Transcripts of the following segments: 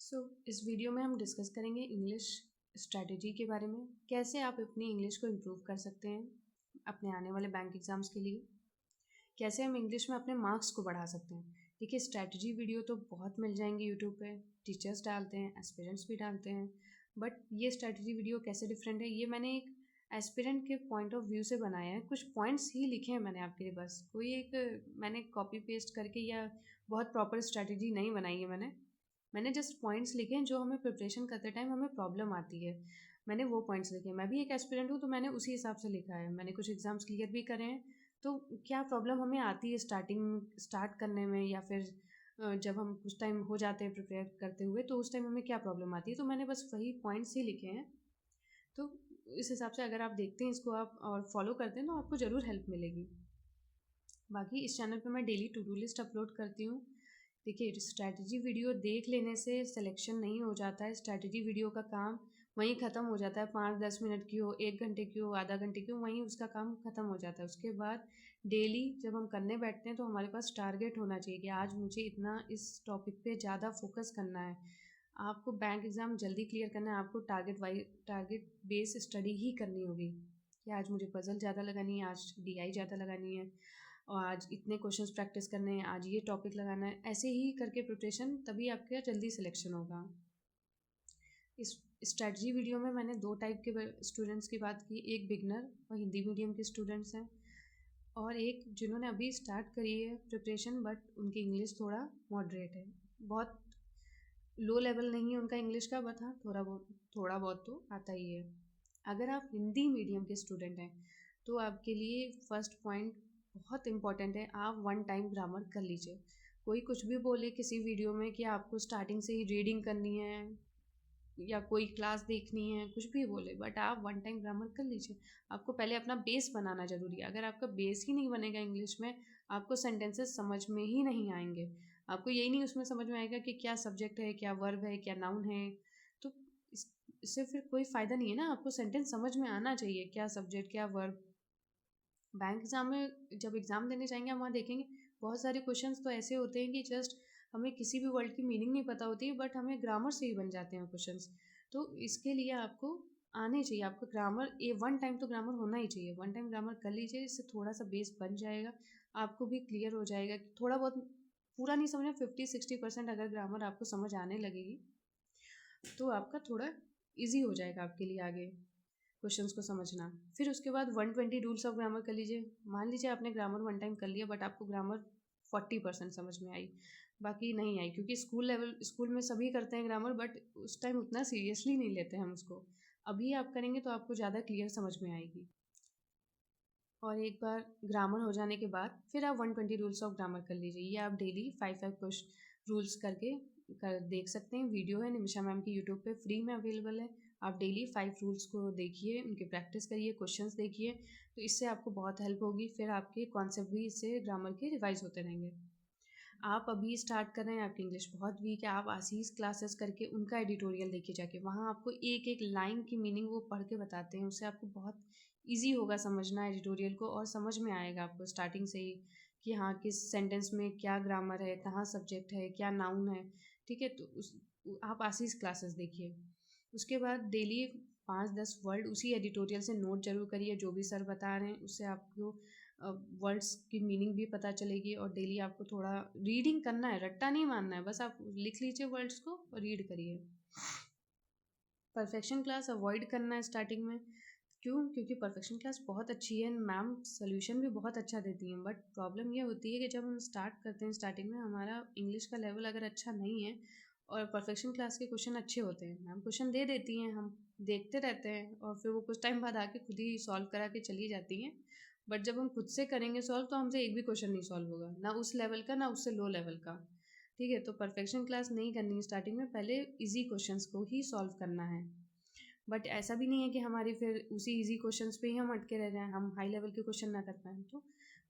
इस वीडियो में हम डिस्कस करेंगे इंग्लिश स्ट्रैटेजी के बारे में, कैसे आप अपनी इंग्लिश को इम्प्रूव कर सकते हैं अपने आने वाले बैंक एग्ज़ाम्स के लिए, कैसे हम इंग्लिश में अपने मार्क्स को बढ़ा सकते हैं। देखिए, स्ट्रैटेजी वीडियो तो बहुत मिल जाएंगे यूट्यूब पे, टीचर्स डालते हैं, एस्पिरेंट्स भी डालते हैं, बट ये स्ट्रैटेजी वीडियो कैसे डिफरेंट है, ये मैंने एक एस्पिरेंट के पॉइंट ऑफ व्यू से बनाया है। कुछ पॉइंट्स ही लिखे हैं मैंने आपके लिए, बस कोई एक मैंने कॉपी पेस्ट करके या बहुत प्रॉपर स्ट्रैटेजी नहीं बनाई है मैंने जस्ट पॉइंट्स लिखे हैं जो हमें प्रिपरेशन करते टाइम हमें प्रॉब्लम आती है। मैंने वो पॉइंट्स लिखे हैं। मैं भी एक एस्पिरेंट हूँ तो मैंने उसी हिसाब से लिखा है। मैंने कुछ एग्जाम्स क्लियर भी करे हैं, तो क्या प्रॉब्लम हमें आती है स्टार्ट करने में, या फिर जब हम कुछ टाइम हो जाते हैं प्रिपेयर करते हुए तो उस टाइम हमें क्या प्रॉब्लम आती है, तो मैंने बस वही पॉइंट्स ही लिखे हैं। तो इस हिसाब से अगर आप देखते हैं इसको आप और फॉलो करते हैं तो आपको ज़रूर हेल्प मिलेगी। बाकी इस चैनल पे मैं daily to do list upload करती हूँ। देखिए, स्ट्रैटेजी वीडियो देख लेने से सिलेक्शन नहीं हो जाता है। स्ट्रैटेजी वीडियो का काम वहीं ख़त्म हो जाता है। 5-10 मिनट की हो, 1 घंटे की हो, आधा घंटे की हो, वहीं उसका काम ख़त्म हो जाता है। उसके बाद डेली जब हम करने बैठते हैं तो हमारे पास टारगेट होना चाहिए कि आज मुझे इतना इस टॉपिक पे ज़्यादा फोकस करना है। आपको बैंक एग्ज़ाम जल्दी क्लियर करना है, आपको टारगेट बेस स्टडी ही करनी होगी कि आज मुझे पजल ज़्यादा लगानी है, आज DI ज़्यादा लगानी है, और आज इतने क्वेश्चंस प्रैक्टिस करने हैं, आज ये टॉपिक लगाना है। ऐसे ही करके प्रिपरेशन, तभी आपका जल्दी सिलेक्शन होगा। इस स्ट्रैटेजी वीडियो में मैंने 2 टाइप के स्टूडेंट्स की बात की, एक बिगनर और हिंदी मीडियम के स्टूडेंट्स हैं, और एक जिन्होंने अभी स्टार्ट करी है प्रिपरेशन बट उनकी इंग्लिश थोड़ा मॉडरेट है। बहुत लो लेवल नहीं है उनका इंग्लिश का, बट हाँ थोड़ा बहुत तो आता ही है। अगर आप हिंदी मीडियम के स्टूडेंट हैं तो आपके लिए फर्स्ट पॉइंट बहुत इंपॉर्टेंट है, आप 1 टाइम ग्रामर कर लीजिए। कोई कुछ भी बोले किसी वीडियो में कि आपको स्टार्टिंग से ही रीडिंग करनी है या कोई क्लास देखनी है, कुछ भी बोले, बट आप 1 टाइम ग्रामर कर लीजिए। आपको पहले अपना बेस बनाना ज़रूरी है। अगर आपका बेस ही नहीं बनेगा इंग्लिश में, आपको सेंटेंसेस समझ में ही नहीं आएंगे। आपको यही नहीं उसमें समझ में आएगा कि क्या सब्जेक्ट है, क्या वर्ब है, क्या नाउन है, तो इससे फिर कोई फ़ायदा नहीं है ना। आपको सेंटेंस समझ में आना चाहिए, क्या सब्जेक्ट, क्या वर्ब। बैंक एग्ज़ाम में जब एग्ज़ाम देने जाएंगे हम वहाँ देखेंगे बहुत सारे क्वेश्चंस तो ऐसे होते हैं कि जस्ट हमें किसी भी वर्ड की मीनिंग नहीं पता होती है, बट हमें ग्रामर से ही बन जाते हैं क्वेश्चंस। तो इसके लिए आपको आने चाहिए, आपको ग्रामर 1 टाइम तो ग्रामर होना ही चाहिए। 1 टाइम ग्रामर कर लीजिए, इससे थोड़ा सा बेस बन जाएगा, आपको भी क्लियर हो जाएगा। थोड़ा बहुत पूरा नहीं समझना, 50-60% अगर ग्रामर आपको समझ आने लगेगी तो आपका थोड़ा ईजी हो जाएगा आपके लिए आगे क्वेश्चंस को समझना। फिर उसके बाद 120 रूल्स ऑफ ग्रामर कर लीजिए। मान लीजिए आपने ग्रामर 1 टाइम कर लिया बट आपको ग्रामर 40% समझ में आई, बाकी नहीं आई, क्योंकि स्कूल में सभी करते हैं ग्रामर, बट उस टाइम उतना सीरियसली नहीं लेते हम उसको। अभी आप करेंगे तो आपको ज़्यादा क्लियर समझ में आएगी। और एक बार ग्रामर हो जाने के बाद फिर आप 120 रूल्स ऑफ ग्रामर कर लीजिए। ये आप डेली 5 रूल्स करके देख सकते हैं। वीडियो है निमिषा मैम की यूट्यूब पे, फ्री में अवेलेबल है। आप डेली 5 रूल्स को देखिए, उनकी प्रैक्टिस करिए, क्वेश्चंस देखिए, तो इससे आपको बहुत हेल्प होगी। फिर आपके कॉन्सेप्ट भी इससे ग्रामर के रिवाइज होते रहेंगे। आप अभी स्टार्ट कर रहे हैं, आपकी इंग्लिश बहुत वीक है, आप आशीष क्लासेस करके उनका एडिटोरियल देखिए जाके। वहाँ आपको एक एक लाइन की मीनिंग वो पढ़ के बताते हैं, उससे आपको बहुत ईजी होगा समझना एडिटोरियल को, और समझ में आएगा आपको स्टार्टिंग से ही कि हाँ किस सेंटेंस में क्या ग्रामर है, कहाँ सब्जेक्ट है, क्या नाउन है। ठीक है, तो आप आशीष क्लासेस देखिए। उसके बाद डेली 5-10 वर्ड उसी एडिटोरियल से नोट जरूर करिए, जो भी सर बता रहे हैं उससे आपको वर्ड्स की मीनिंग भी पता चलेगी। और डेली आपको थोड़ा रीडिंग करना है, रट्टा नहीं मारना है, बस आप लिख लीजिए वर्ड्स को और रीड करिए। परफेक्शन क्लास अवॉइड करना है स्टार्टिंग में। क्यों? क्योंकि परफेक्शन क्लास बहुत अच्छी है, मैम सोल्यूशन भी बहुत अच्छा देती हैं, बट प्रॉब्लम ये होती है कि जब हम स्टार्ट करते हैं स्टार्टिंग में हमारा इंग्लिश का लेवल अगर अच्छा नहीं है, और परफेक्शन क्लास के क्वेश्चन अच्छे होते हैं, मैम क्वेश्चन दे देती हैं, हम देखते रहते हैं और फिर वो कुछ टाइम बाद आके खुद ही सॉल्व करा के चली जाती हैं। बट जब हम खुद से करेंगे सॉल्व तो हमसे एक भी क्वेश्चन नहीं सॉल्व होगा, ना उस लेवल का ना उससे लो लेवल का। ठीक है, तो परफेक्शन क्लास नहीं करनी है स्टार्टिंग में, पहले इजी क्वेश्चंस को ही सॉल्व करना है। बट ऐसा भी नहीं है कि हमारी फिर उसी इजी क्वेश्चंस पे ही हम अटके रह जाएं, हम हाई लेवल के क्वेश्चन ना कर पाएँ। तो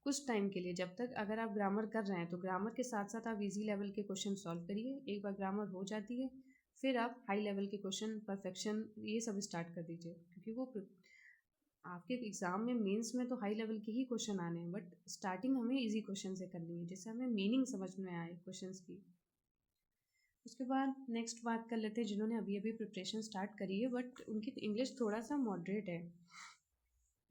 कुछ टाइम के लिए, जब तक अगर आप ग्रामर कर रहे हैं तो ग्रामर के साथ साथ आप इजी लेवल के क्वेश्चन सॉल्व करिए। एक बार ग्रामर हो जाती है फिर आप हाई लेवल के क्वेश्चन, परफेक्शन, ये सब स्टार्ट कर दीजिए, क्योंकि वो आपके एग्जाम में मेंस में तो हाई लेवल के ही क्वेश्चन आने हैं, बट स्टार्टिंग हमें इजी क्वेश्चन से करनी है जिससे हमें मीनिंग समझ में आए क्वेश्चंस की। उसके बाद नेक्स्ट बात कर लेते हैं जिन्होंने अभी अभी प्रिपरेशन स्टार्ट करी है बट उनकी इंग्लिश थोड़ा सा मॉडरेट है,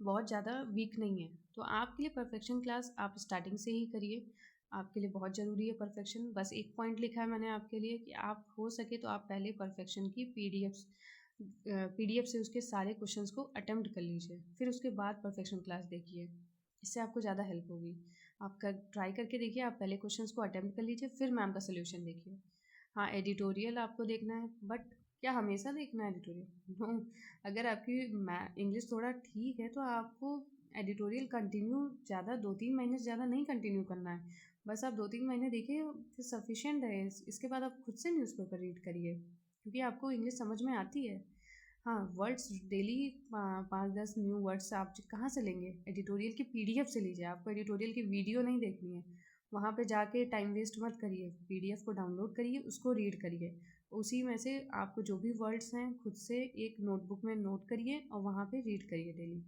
बहुत ज़्यादा वीक नहीं है। तो आपके लिए परफेक्शन क्लास आप स्टार्टिंग से ही करिए, आपके लिए बहुत ज़रूरी है परफेक्शन। बस एक पॉइंट लिखा है मैंने आपके लिए कि आप हो सके तो आप पहले परफेक्शन की पीडीएफ से उसके सारे क्वेश्चंस को अटेम्प्ट कर लीजिए, फिर उसके बाद परफेक्शन क्लास देखिए, इससे आपको ज़्यादा हेल्प होगी। आप ट्राई करके देखिए, आप पहले क्वेश्चंस को अटेम्प्ट कर लीजिए, फिर मैम का सोल्यूशन देखिए। हाँ, एडिटोरियल आपको देखना है, बट क्या हमेशा देखना है एडिटोरियल? नो। अगर आपकी इंग्लिश थोड़ा ठीक है तो आपको एडिटोरियल कंटिन्यू ज़्यादा 2-3 महीने से ज़्यादा नहीं कंटिन्यू करना है। बस आप 2-3 महीने देखिए, फिर सफिशिएंट है। इसके बाद आप खुद से न्यूज़पेपर रीड करिए, क्योंकि आपको इंग्लिश समझ में आती है। हाँ, वर्ड्स डेली 5-10 न्यू वर्ड्स आप कहाँ से लेंगे? एडिटोरियल की पीडीएफ से लीजिए। आपको एडिटोरियल की वीडियो नहीं देखनी है, वहाँ पे जाके टाइम वेस्ट मत करिए। पीडीएफ को डाउनलोड करिए, उसको रीड करिए, उसी में से आपको जो भी वर्ड्स हैं खुद से एक नोटबुक में नोट करिए और वहाँ पे रीड करिए डेली।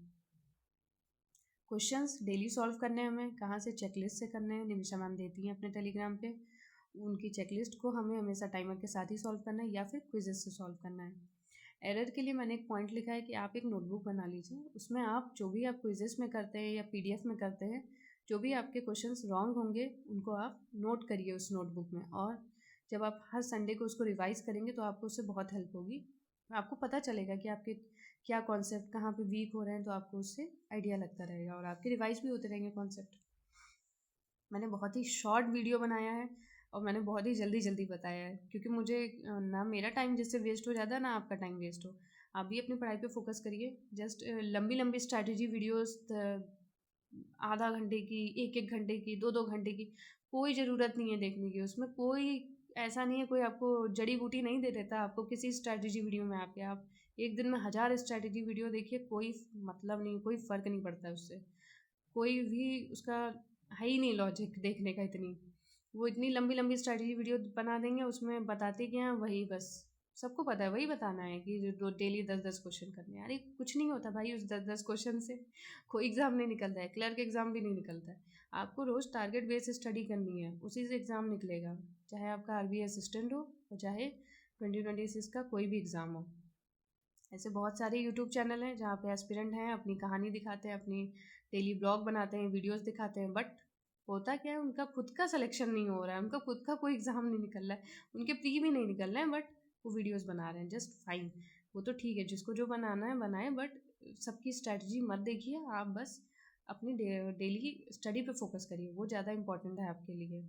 क्वेश्चंस डेली सॉल्व करने हैं हमें, कहाँ से? चेकलिस्ट से करने हैं, निमिषा मैम देती हैं अपने टेलीग्राम पे। उनकी चेकलिस्ट को हमें हमेशा टाइमर के साथ ही सॉल्व करना है या फिर क्विजेस से सॉल्व करना है। एरर के लिए मैंने एक पॉइंट लिखा है कि आप एक नोटबुक बना लीजिए, उसमें आप जो भी आप क्विजेस में करते हैं या पीडीएफ में करते हैं, जो भी आपके क्वेश्चंस रॉन्ग होंगे उनको आप नोट करिए उस नोटबुक में, और जब आप हर संडे को उसको रिवाइज करेंगे तो आपको उससे बहुत हेल्प होगी। आपको पता चलेगा कि आपके क्या कॉन्सेप्ट कहाँ पे वीक हो रहे हैं, तो आपको उससे आइडिया लगता रहेगा और आपके रिवाइज भी होते रहेंगे कॉन्सेप्ट। मैंने बहुत ही शॉर्ट वीडियो बनाया है और मैंने बहुत ही जल्दी जल्दी बताया है, क्योंकि मुझे ना मेरा टाइम जिससे वेस्ट हो जाता है ना आपका टाइम वेस्ट हो। आप भी अपनी पढ़ाई पे फोकस करिए। जस्ट लंबी लंबी स्ट्रैटेजी वीडियोस आधा घंटे की, 1-1 घंटे की, 2-2 घंटे की कोई ज़रूरत नहीं है देखने की। उसमें कोई ऐसा नहीं है, कोई आपको जड़ी बूटी नहीं दे देता आपको किसी स्ट्रैटेजी वीडियो में आके। आप एक दिन में 1000 स्ट्रैटेजी वीडियो देखिए, कोई मतलब नहीं, कोई फ़र्क नहीं पड़ता उससे। कोई भी उसका है ही नहीं लॉजिक देखने का इतनी। वो इतनी लंबी लंबी स्ट्रैटेजी वीडियो बना देंगे, उसमें बताते क्या हैं वही बस। सबको पता है वही बताना है कि जो डेली 10-10 क्वेश्चन करने हैं। अरे कुछ नहीं होता भाई उस 10-10 क्वेश्चन से। कोई एग्ज़ाम नहीं निकलता है, क्लर्क एग्ज़ाम भी नहीं निकलता है। आपको रोज़ टारगेट बेस्ड स्टडी करनी है, उसी से एग्ज़ाम निकलेगा। चाहे आपका आरबीआई असिस्टेंट हो और चाहे 2026 का कोई भी एग्ज़ाम हो। ऐसे बहुत सारे यूट्यूब चैनल हैं जहाँ पे एस्पिरेंट हैं, अपनी कहानी दिखाते हैं, अपनी डेली ब्लॉग बनाते हैं, वीडियोस दिखाते हैं, बट होता क्या है, उनका खुद का सिलेक्शन नहीं हो रहा है, उनका खुद का कोई एग्ज़ाम नहीं निकल रहा है, उनके प्री भी नहीं निकल रहे हैं, बट वो वीडियोस बना रहे हैं। जस्ट फाइन, वो तो ठीक है, जिसको जो बनाना है बनाए, बट सबकी स्ट्रैटेजी मत देखिए। आप बस अपनी डेली स्टडी पे फोकस करिए, वो ज़्यादा इंपॉर्टेंट है आपके लिए।